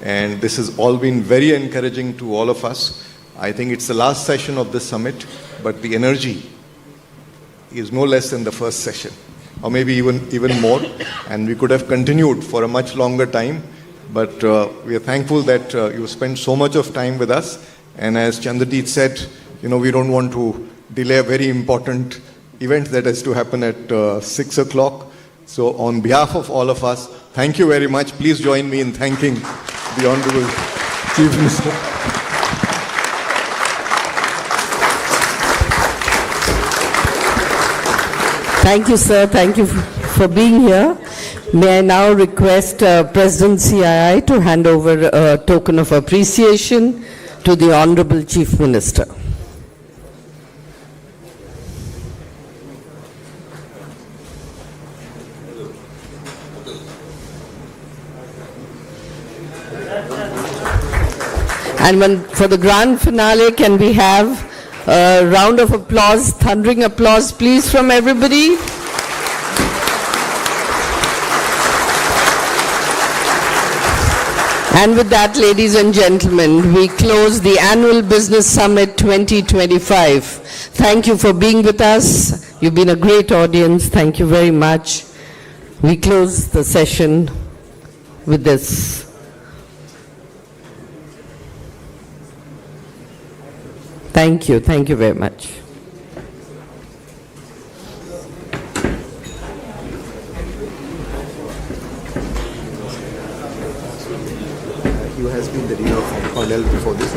And this has all been very encouraging to all of us. I think it's the last session of this summit, but the energy is no less than the first session, or maybe even more. And we could have continued for a much longer time, but we are thankful that you spent so much of time with us. And as Chandradeep said, we don't want to delay a very important event that has to happen at 6 o'clock. So on behalf of all of us, thank you very much. Please join me in thanking the Honorable Chief Minister. Thank you, sir. Thank you for being here. May I now request President CII to hand over a token of appreciation to the Honorable Chief Minister. And for the grand finale, can we have a round of applause, thundering applause, please, from everybody? And with that, ladies and gentlemen, we close the Annual Business Summit 2025. Thank you for being with us. You've been a great audience. Thank you very much. We close the session with this. Thank you. Thank you very much. He has been the dean of Cornell before this.